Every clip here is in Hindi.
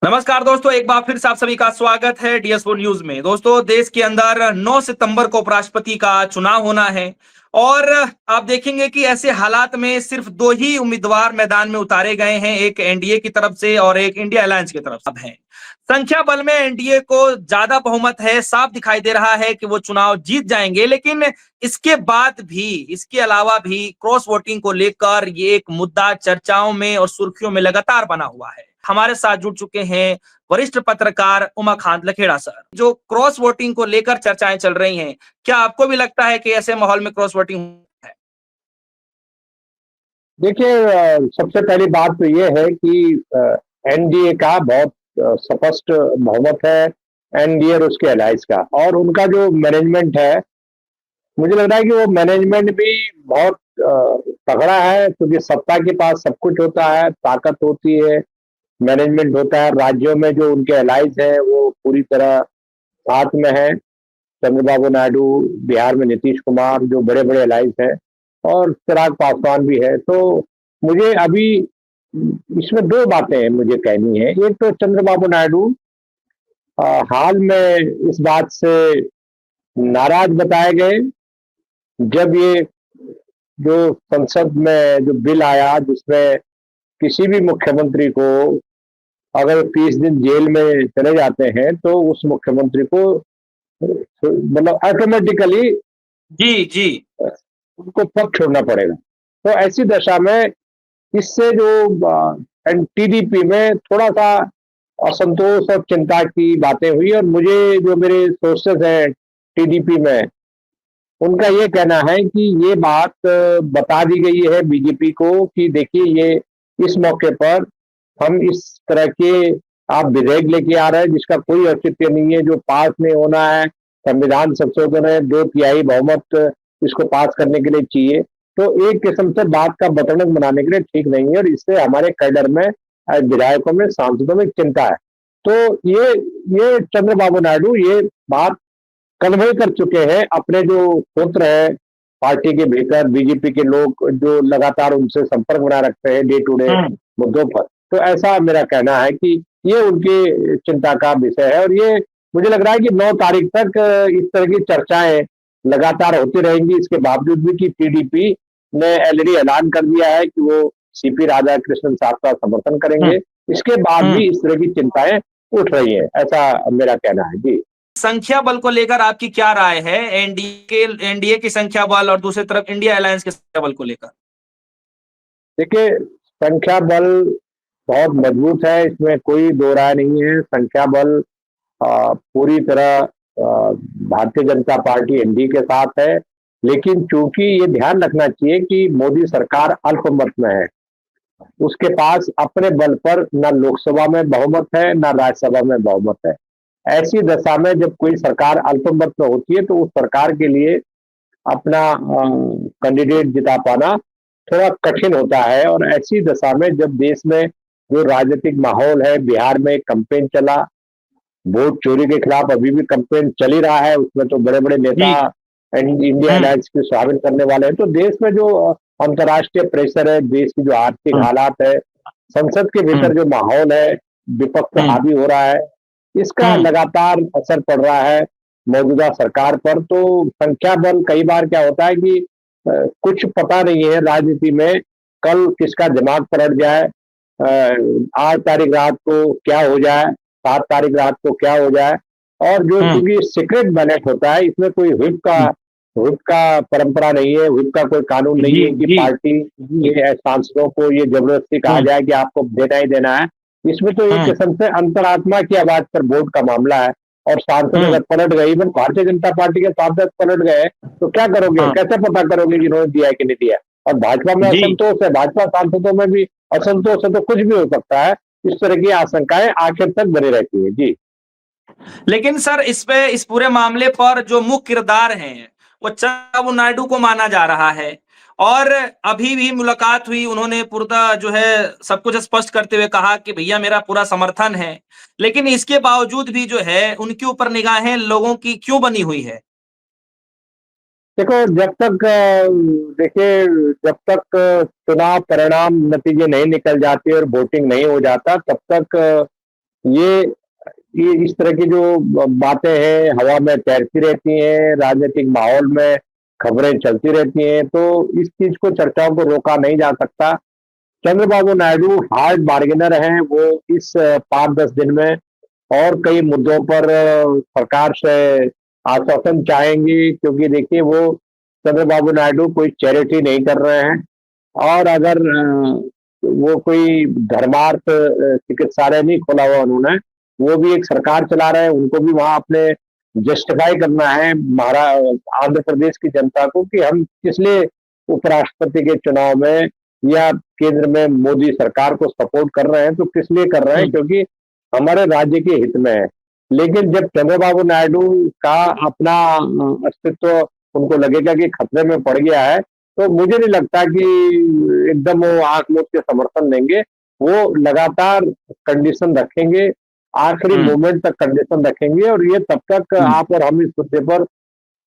नमस्कार दोस्तों, एक बार फिर से आप सभी का स्वागत है DS4 न्यूज में। दोस्तों, देश के अंदर 9 सितंबर को उपराष्ट्रपति का चुनाव होना है और आप देखेंगे कि ऐसे हालात में सिर्फ दो ही उम्मीदवार मैदान में उतारे गए हैं, एक एनडीए की तरफ से और एक इंडिया अलायंस की तरफ से है। संख्या बल में एनडीए को ज्यादा बहुमत है, साफ दिखाई दे रहा है कि वो चुनाव जीत जाएंगे, लेकिन इसके बाद भी, इसके अलावा भी क्रॉस वोटिंग को लेकर ये एक मुद्दा चर्चाओं में और सुर्खियों में लगातार बना हुआ है। हमारे साथ जुड़ चुके हैं वरिष्ठ पत्रकार उमाकांत लखेड़ा सर। जो क्रॉस वोटिंग को लेकर चर्चाएं चल रही हैं, क्या आपको भी लगता है कि ऐसे माहौल में क्रॉस वोटिंग है? देखिए, सबसे पहली बात तो ये है कि एनडीए का बहुत स्पष्ट बहुमत है। एनडीए और उसके अलायंस का, और उनका जो मैनेजमेंट है, मुझे लग रहा है कि वो मैनेजमेंट भी बहुत तगड़ा है, क्योंकि सत्ता के पास सब कुछ होता है, ताकत होती है, मैनेजमेंट होता है। राज्यों में जो उनके अलायंस है वो पूरी तरह साथ में है। चंद्रबाबू नायडू, बिहार में नीतीश कुमार, जो बड़े बड़े अलायंस है, और चिराग पासवान भी है। तो मुझे अभी इसमें दो बातें मुझे कहनी है। एक तो चंद्रबाबू नायडू हाल में इस बात से नाराज बताए गए, जब ये जो संसद में जो बिल आया जिसमें किसी भी मुख्यमंत्री को अगर 30 दिन जेल में चले जाते हैं तो उस मुख्यमंत्री को मतलब ऑटोमेटिकली जी जी। उनको पद छोड़ना पड़ेगा। तो ऐसी दशा में इससे जो टीडीपी में थोड़ा सा असंतोष और चिंता की बातें हुई, और मुझे जो मेरे सोर्सेस हैं टीडीपी में, उनका ये कहना है कि ये बात बता दी गई है बीजेपी को कि देखिए, ये इस मौके पर हम इस तरह के आप विधेयक लेके आ रहे हैं जिसका कोई औचित्य नहीं है, जो पास नहीं होना है। संविधान संशोधन है, 2/3 बहुमत इसको पास करने के लिए चाहिए। तो एक किस्म से बात का बतरंग बनाने के लिए ठीक नहीं है, और इससे हमारे कैडर में, विधायकों में, सांसदों में चिंता है। तो ये चंद्रबाबू नायडू ये बात कन्वे कर चुके हैं अपने जो पुत्र है पार्टी के भीतर, बीजेपी के लोग जो लगातार उनसे संपर्क बनाए रखते हैं डे टू डे मुद्दों पर। तो ऐसा मेरा कहना है कि ये उनकी चिंता का विषय है, और ये मुझे लग रहा है कि 9 तारीख तक इस तरह की चर्चाएं लगातार होती रहेंगी। इसके बावजूद भी कि टीडीपी ने ऑलरेडी ऐलान कर दिया है कि वो सीपी राधाकृष्णन साहब का समर्थन करेंगे, इसके बाद भी इस तरह की चिंताएं उठ रही है, ऐसा मेरा कहना है। जी, संख्या बल को लेकर आपकी क्या राय है? एनडीए की संख्या बल और दूसरी तरफ इंडिया अलायंस के संख्या बल को लेकर। देखिए, संख्या बल बहुत मजबूत है, इसमें कोई दो राय नहीं है। संख्या बल पूरी तरह भारतीय जनता पार्टी एनडीए के साथ है, लेकिन चूंकि ये ध्यान रखना चाहिए कि मोदी सरकार अल्पमत में है, उसके पास अपने बल पर न लोकसभा में बहुमत है न राज्यसभा में बहुमत है। ऐसी दशा में जब कोई सरकार अल्पमत में होती है तो उस सरकार के लिए अपना कैंडिडेट जिता पाना थोड़ा कठिन होता है। और ऐसी दशा में जब देश में जो राजनीतिक माहौल है, बिहार में कैंपेन चला, वोट चोरी के खिलाफ अभी भी कैंपेन चल ही रहा है, उसमें तो बड़े बड़े नेता इंडिया अलायंस की स्वागत करने वाले हैं। तो देश में जो अंतर्राष्ट्रीय प्रेशर है, देश की जो आर्थिक हालात है, संसद के भीतर जो माहौल है, विपक्ष हावी हो रहा है, इसका लगातार असर पड़ रहा है मौजूदा सरकार पर। तो संख्या बल, कई बार क्या होता है कि कुछ पता नहीं है राजनीति में, कल किसका दिमाग पलट जाए, 8 तारीख रात को क्या हो जाए, 7 तारीख रात को क्या हो जाए। और जो क्योंकि सीक्रेट बैलेट होता है, इसमें कोई व्हिप का परंपरा नहीं है, व्हिप का कोई कानून नहीं है कि पार्टी के सांसदों को ये जबरदस्ती कहा जाए कि आपको देना ही देना है। इसमें तो एक किस्म से अंतरात्मा की आवाज पर वोट का मामला है, और सांसद अगर पलट गए, इवन भारतीय जनता पार्टी के सांसद पलट गए, तो क्या करोगे? कैसे पता करोगे कि इन्होंने दिया है कि नहीं दिया? और भाजपा में असंतोष है, भाजपा सांसदों में भी असंतोष है, तो कुछ भी हो सकता है। इस तरह की आशंकाएं आखिर तक बनी रहती है। जी, लेकिन सर, इस पूरे मामले पर जो मुख्य किरदार हैं वो चंद्रबाबू नायडू को माना जा रहा है, और अभी भी मुलाकात हुई, उन्होंने पूरा जो है सब कुछ स्पष्ट करते हुए कहा कि भैया मेरा पूरा समर्थन है। लेकिन इसके बावजूद भी जो है उनके ऊपर निगाहें लोगों की क्यों बनी हुई है? देखो, जब तक देखिए, जब तक चुनाव परिणाम नतीजे नहीं निकल जाते और वोटिंग नहीं हो जाता, तब तक ये ये इस तरह की जो बातें हैं हवा में तैरती रहती हैं, राजनीतिक माहौल में खबरें चलती रहती हैं, तो इस चीज को चर्चाओं को रोका नहीं जा सकता। चंद्रबाबू नायडू हार्ड बार्गेनर हैं, वो इस 5-10 दिन में और कई मुद्दों पर सरकार से आश्वासन चाहेंगी, क्योंकि देखिए वो चंद्रबाबू नायडू कोई चैरिटी नहीं कर रहे हैं। और अगर वो कोई धर्मार्थ चिकित्सालय नहीं खोला हुआ उन्होंने, वो भी एक सरकार चला रहे हैं, उनको भी वहां अपने जस्टिफाई करना है आंध्र प्रदेश की जनता को कि हम किस लिए उपराष्ट्रपति के चुनाव में या केंद्र में मोदी सरकार को सपोर्ट कर रहे हैं, तो किस लिए कर रहे हैं, क्योंकि हमारे राज्य के हित में है। लेकिन जब चंद्रबाबू नायडू का अपना अस्तित्व उनको लगेगा कि खतरे में पड़ गया है, तो मुझे नहीं लगता कि एकदम वो आंख मूंद के समर्थन देंगे। वो लगातार कंडीशन रखेंगे, आखिरी मोमेंट तक कंडीशन रखेंगे, और ये तब तक आप और हम इस मुद्दे पर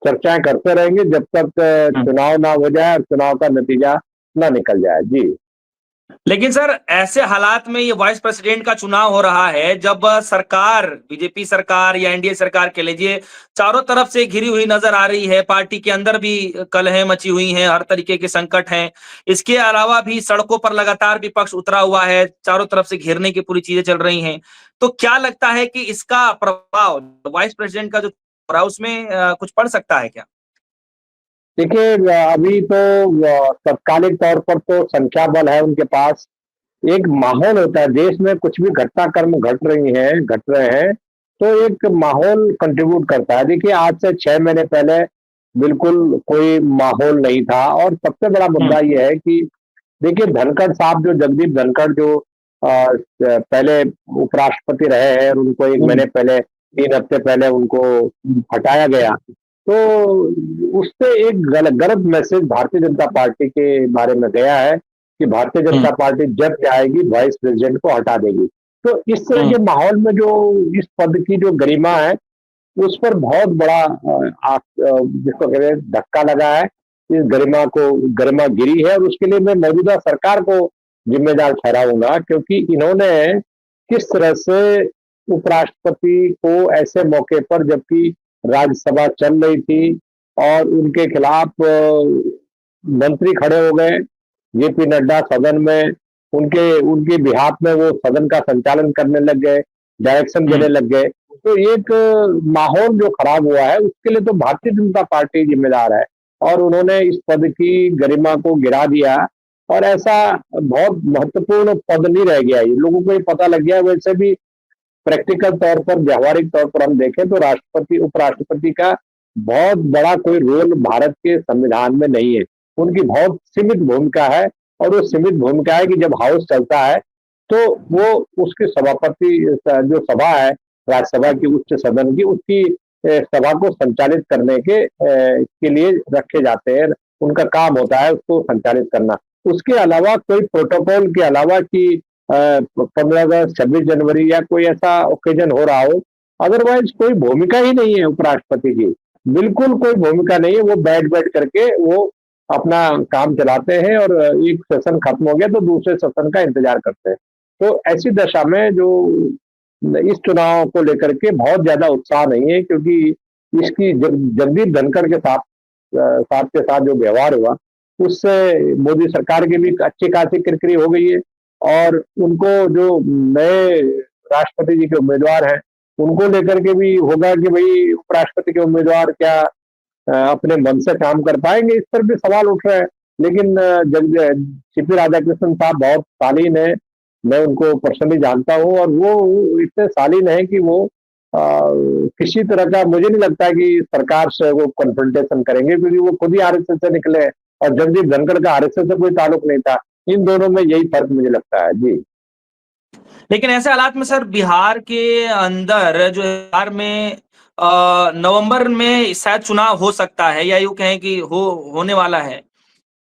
चर्चाएं करते रहेंगे जब तक चुनाव ना हो जाए और चुनाव का नतीजा ना निकल जाए। जी। लेकिन सर ऐसे हालात में ये वाइस प्रेसिडेंट का चुनाव हो रहा है जब सरकार बीजेपी सरकार या एनडीए सरकार कह लीजिए चारों तरफ से घिरी हुई नजर आ रही है, पार्टी के अंदर भी कलह मची हुई हैं, हर तरीके के संकट हैं। इसके अलावा भी सड़कों पर लगातार विपक्ष उतरा हुआ है, चारों तरफ से घेरने की पूरी चीजें चल रही हैं। तो क्या लगता है कि इसका प्रभाव वाइस प्रेसिडेंट का जो हो रहा है उसमें कुछ पड़ सकता है क्या? देखिए अभी तो तत्कालिक तौर पर तो संख्या बल है उनके पास। एक माहौल होता है देश में, कुछ भी घटनाक्रम घट रहे हैं, तो एक माहौल कंट्रीब्यूट करता है। देखिए आज से 6 महीने पहले बिल्कुल कोई माहौल नहीं था, और सबसे बड़ा मुद्दा ये है कि देखिए धनखड़ साहब, जो जगदीप धनखड़ जो पहले उपराष्ट्रपति रहे हैं, और उनको 1 महीने पहले 3 हफ्ते पहले उनको हटाया गया, तो उससे एक गलत मैसेज भारतीय जनता पार्टी के बारे में गया है कि भारतीय जनता पार्टी जब चाहेगी वाइस प्रेसिडेंट को हटा देगी। तो इस तरह के माहौल में जो इस पद की जो गरिमा है, उस पर बहुत बड़ा जिसको कहते हैं धक्का लगा है। इस गरिमा गिरी है, और उसके लिए मैं मौजूदा सरकार को जिम्मेदार ठहराऊंगा, क्योंकि इन्होंने किस तरह से उपराष्ट्रपति को ऐसे मौके पर, जबकि राज्यसभा चल रही थी और उनके खिलाफ मंत्री खड़े हो गए, जेपी नड्डा सदन में उनके उनके बिहाफ में वो सदन का संचालन करने लग गए, डायरेक्शन देने लग गए। तो एक माहौल जो खराब हुआ है, उसके लिए तो भारतीय जनता पार्टी जिम्मेदार है, और उन्होंने इस पद की गरिमा को गिरा दिया। और ऐसा बहुत महत्वपूर्ण पद नहीं रह गया, ये लोगों को ये पता लग गया। वैसे भी प्रैक्टिकल तौर पर, व्यावहारिक तौर पर हम देखें तो राष्ट्रपति उपराष्ट्रपति का बहुत बड़ा कोई रोल भारत के संविधान में नहीं है। उनकी बहुत सीमित भूमिका है, और वो सीमित भूमिका है कि जब हाउस चलता है तो वो उसके सभापति, जो सभा है राज्यसभा की उच्च सदन की, उसकी सभा को संचालित करने के लिए रखे जाते हैं। उनका काम होता है उसको संचालित करना। उसके अलावा कोई प्रोटोकॉल के अलावा कि 15 अगस्त, 26 जनवरी या कोई ऐसा ओकेजन हो रहा हो, अदरवाइज कोई भूमिका ही नहीं है उपराष्ट्रपति की। बिल्कुल कोई भूमिका नहीं है। वो बैठ करके वो अपना काम चलाते हैं, और एक सेशन खत्म हो गया तो दूसरे सेशन का इंतजार करते हैं। तो ऐसी दशा में जो इस चुनाव को लेकर के बहुत ज्यादा उत्साह नहीं है, क्योंकि इसकी जगदीप धनखड़ के साथ जो व्यवहार हुआ, उससे मोदी सरकार की भी अच्छी खासी किरकिरी हो गई है। और उनको जो नए राष्ट्रपति जी के उम्मीदवार हैं, उनको लेकर के भी होगा कि भाई उपराष्ट्रपति के उम्मीदवार क्या अपने मन से काम कर पाएंगे, इस पर भी सवाल उठ रहे हैं। लेकिन सीपी राधाकृष्णन साहब बहुत शालीन है, मैं उनको पर्सनली जानता हूँ, और वो इतने शालीन है कि वो किसी तरह का, मुझे नहीं लगता कि सरकार से वो कन्फ्रंटेशन करेंगे, क्योंकि वो खुद ही आरएसएस से निकले, और जगदीप धनखड़ का आरएसएस से कोई ताल्लुक नहीं था। इन दोनों में यही फर्क मुझे लगता है। जी। लेकिन ऐसे हालात में सर बिहार के अंदर जो बिहार में नवंबर में शायद चुनाव हो सकता है, या यूं कहें कि होने वाला है।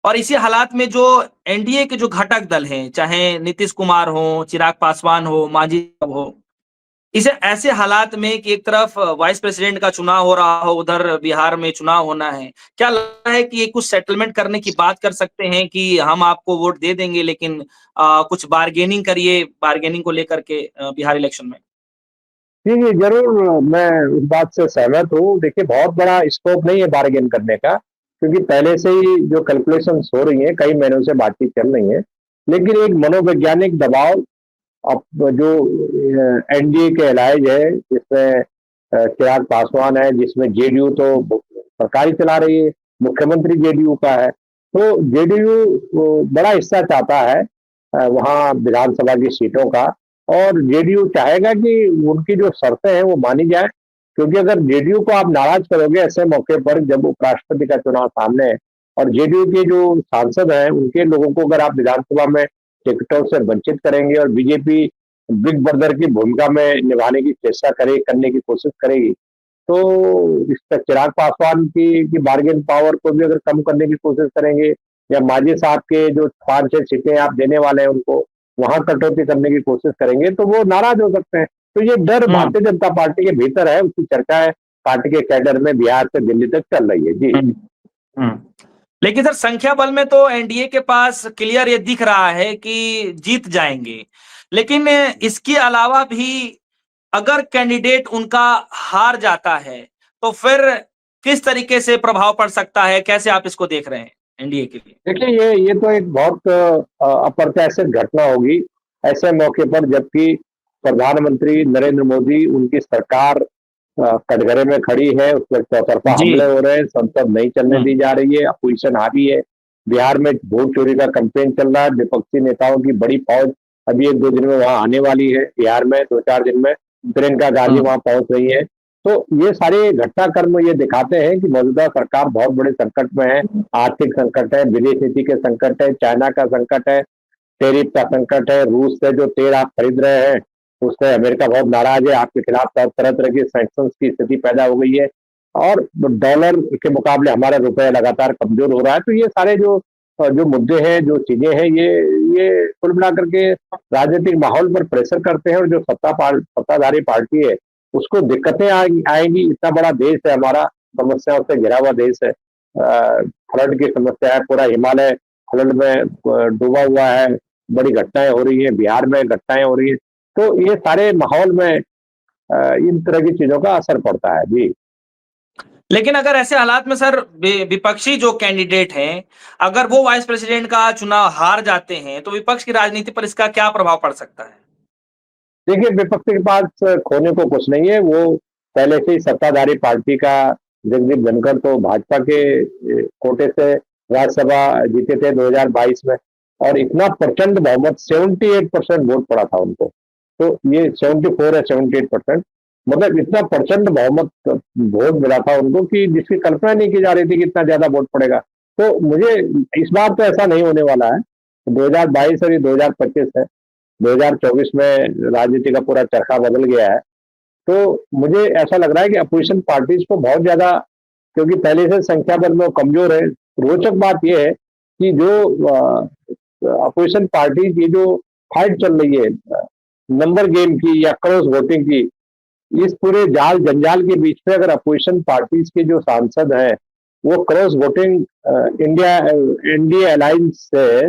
और इसी हालात में जो एनडीए के जो घटक दल हैं, चाहे नीतीश कुमार हो, चिराग पासवान हो, मांझी साहब हो, इसे ऐसे हालात में कि एक तरफ वाइस प्रेसिडेंट का चुनाव हो रहा हो, उधर बिहार में चुनाव होना है, क्या लगता है कि ये कुछ सेटलमेंट करने की बात कर सकते हैं कि हम आपको वोट दे देंगे, लेकिन कुछ बार्गेनिंग करिए, बार्गेनिंग को लेकर के बिहार इलेक्शन में? जी, जी, ज़रूर मैं उस बात से सहमत हूँ। देखिए बहुत बड़ा स्कोप नहीं है बार्गेन करने का, क्योंकि पहले से ही जो कैलकुलेशंस हो रही हैं, कई महीनों से बातचीत चल रही है। लेकिन एक मनोवैज्ञानिक दबाव अब जो एनडीए के अलायज है, जिसमें चिराग पासवान है, जिसमें जेडीयू तो सरकार ही चला रही है, मुख्यमंत्री जेडीयू का है। तो जेडीयू बड़ा हिस्सा चाहता है वहाँ विधानसभा की सीटों का, और जेडीयू चाहेगा कि उनकी जो शर्तें हैं वो मानी जाए, क्योंकि अगर जेडीयू को आप नाराज करोगे ऐसे मौके पर जब उपराष्ट्रपति का चुनाव सामने है, और जेडीयू के जो सांसद हैं उनके लोगों को अगर आप विधानसभा में टिकटों से वंचित करेंगे और बीजेपी बिग ब्रदर की भूमिका में निभाने की चेष्टा करने की कोशिश करेगी, तो इस पर चिराग पासवान की बार्गेन पावर को भी अगर कम करने की कोशिश करेंगे, या मांझी साहब के जो 5-6 सीटें आप देने वाले हैं उनको वहां कटौती करने की कोशिश करेंगे, तो वो नाराज हो सकते हैं। तो ये डर हम्म भारतीय जनता पार्टी के भीतर है, उसकी चर्चा है पार्टी के कैडर में बिहार से दिल्ली तक चल रही है। जी। हम्म हम्म। लेकिन सर संख्या बल में तो एनडीए के पास क्लियर ये दिख रहा है कि जीत जाएंगे, लेकिन इसके अलावा भी अगर कैंडिडेट उनका हार जाता है तो फिर किस तरीके से प्रभाव पड़ सकता है, कैसे आप इसको देख रहे हैं एनडीए के लिए? देखिए ये तो एक बहुत अप्रत्याशित घटना होगी ऐसे मौके पर, जबकि प्रधानमंत्री नरेंद्र मोदी, उनकी सरकार कटघरे में खड़ी है, उस पर चौतरफा जी। हमले हो रहे हैं, संसद नहीं चलने हम्म दी जा रही है, अपोजिशन हावी है। बिहार में वोट चोरी का कैंपेन चल रहा है, विपक्षी नेताओं की बड़ी फौज अभी 1-2 दिन में वहां आने वाली है। बिहार में 2-4 दिन में प्रियंका गांधी हम्म वहां पहुंच रही है। तो ये सारे घटनाक्रम ये दिखाते हैं कि मौजूदा सरकार बहुत बड़े संकट में है। आर्थिक संकट है, विदेश नीति के संकट है, चाइना का संकट है, टैरिफ का संकट है, रूस से जो तेल आप खरीद रहे हैं उससे अमेरिका बहुत नाराज है, आपके खिलाफ तरह तरह की सैंक्शंस की स्थिति पैदा हो गई है, और डॉलर के मुकाबले हमारा रुपया लगातार कमजोर हो रहा है। तो ये सारे जो मुद्दे हैं, जो चीजें हैं, ये कुल मिलाकर के राजनीतिक माहौल पर प्रेशर करते हैं, और जो सत्ताधारी पार्टी है उसको दिक्कतें आएंगी। इतना बड़ा देश है हमारा, समस्याओं से घिरा हुआ देश है, फ्लड की समस्या है, पूरा हिमालय फ्लड में डूबा हुआ है, बड़ी घटनाएं हो रही हैं, बिहार में घटनाएं हो रही हैं। तो ये सारे माहौल में इन तरह की चीजों का असर पड़ता है। जी। लेकिन अगर ऐसे हालात में सर विपक्षी जो कैंडिडेट हैं, अगर वो वाइस प्रेसिडेंट का चुनाव हार जाते हैं तो विपक्ष की राजनीति पर इसका क्या प्रभाव पड़ सकता है? देखिए विपक्ष के पास खोने को कुछ नहीं है, वो पहले से ही सत्ताधारी पार्टी का जगदीप धनखड़ तो भाजपा के कोटे से राज्यसभा जीते थे 2022 में, और इतना प्रचंड बहुमत 78% वोट पड़ा था उनको। तो ये 74 है, 78%, मतलब इतना प्रचंड बहुमत वोट मिला था उनको कि जिसकी कल्पना नहीं की जा रही थी कि इतना ज्यादा वोट पड़ेगा। तो मुझे इस बार तो ऐसा नहीं होने वाला है। 2022 और ये 2025 है, 2024 में राजनीति का पूरा चरखा बदल गया है। तो मुझे ऐसा लग रहा है कि अपोजिशन पार्टीज को बहुत ज्यादा, क्योंकि पहले से संख्या बल में वो कमजोर है। रोचक बात यह है कि जो अपोजिशन पार्टी की जो फाइट चल रही है नंबर गेम की या क्रॉस वोटिंग की, इस पूरे जाल जंजाल के बीच में अगर अपोजिशन पार्टीज के जो सांसद हैं वो cross voting India NDA alliance से,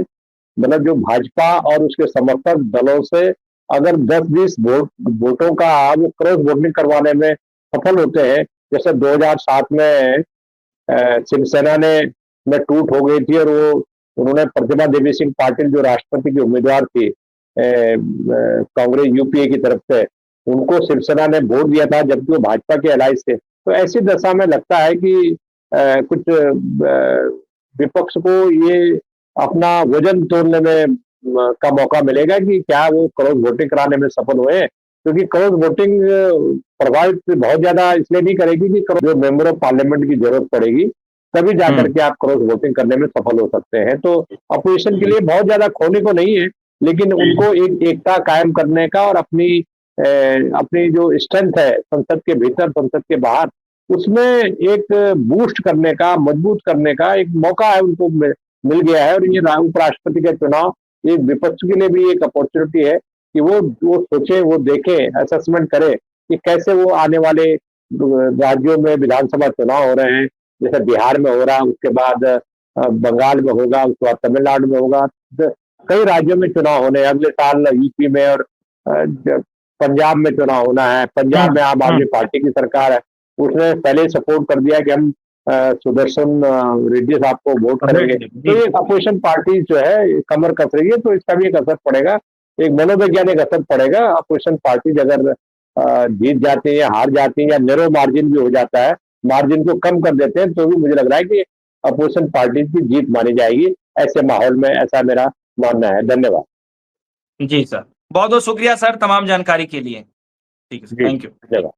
मतलब जो भाजपा और उसके समर्थक दलों से अगर 10-20 वोटों का वो क्रॉस वोटिंग करवाने में सफल होते हैं, जैसे 2007 में शिवसेना में टूट हो गई थी, और वो उन्होंने प्रतिभा देवी सिंह पाटिल जो राष्ट्रपति की उम्मीदवार थी कांग्रेस यूपीए की तरफ से, उनको शिवसेना ने वोट दिया था जबकि वो भाजपा के अलायंस थे। तो ऐसी दशा में लगता है कि कुछ विपक्ष को ये अपना वजन तोड़ने में का मौका मिलेगा कि क्या वो क्रॉस वोटिंग कराने में सफल हुए हैं, क्योंकि क्रॉस वोटिंग प्रभावित बहुत ज्यादा इसलिए नहीं करेगी कि जो मेंबर ऑफ पार्लियामेंट की जरूरत पड़ेगी तभी जाकर के आप क्रॉस वोटिंग करने में सफल हो सकते हैं। तो अपोजिशन के लिए बहुत ज्यादा खोने को नहीं है, लेकिन उनको एक एकता कायम करने का और अपनी जो स्ट्रेंथ है संसद के भीतर संसद के बाहर, उसमें एक बूस्ट करने का, मजबूत करने का एक मौका है उनको मिल गया है। और ये उपराष्ट्रपति का चुनाव एक विपक्ष के लिए भी एक अपॉर्चुनिटी है कि वो सोचे, वो देखे, असेसमेंट करे कि कैसे वो आने वाले राज्यों में विधानसभा चुनाव हो रहे हैं, जैसे बिहार में हो रहा है, उसके बाद बंगाल में होगा, उसके बाद तमिलनाडु में होगा, कई राज्यों में चुनाव होने अगले साल यूपी में, और पंजाब में चुनाव होना है, पंजाब में आम आदमी पार्टी की सरकार है, उसने पहले सपोर्ट कर दिया कि हम सुदर्शन रेड्डी साहब को वोट करेंगे। तो ये अपोजिशन पार्टी जो है कमर कस रही है, तो इसका भी एक असर पड़ेगा, एक मनोवैज्ञानिक असर पड़ेगा। अपोजिशन पार्टी अगर जीत जाती है या हार जाती है या नैरो मार्जिन भी हो जाता है, मार्जिन को कम कर देते हैं, तो भी मुझे लग रहा है कि अपोजिशन पार्टी की जीत मानी जाएगी ऐसे माहौल में, ऐसा मेरा मानना है। धन्यवाद। जी सर, बहुत बहुत शुक्रिया सर तमाम जानकारी के लिए। ठीक है, थैंक यू। धन्यवाद।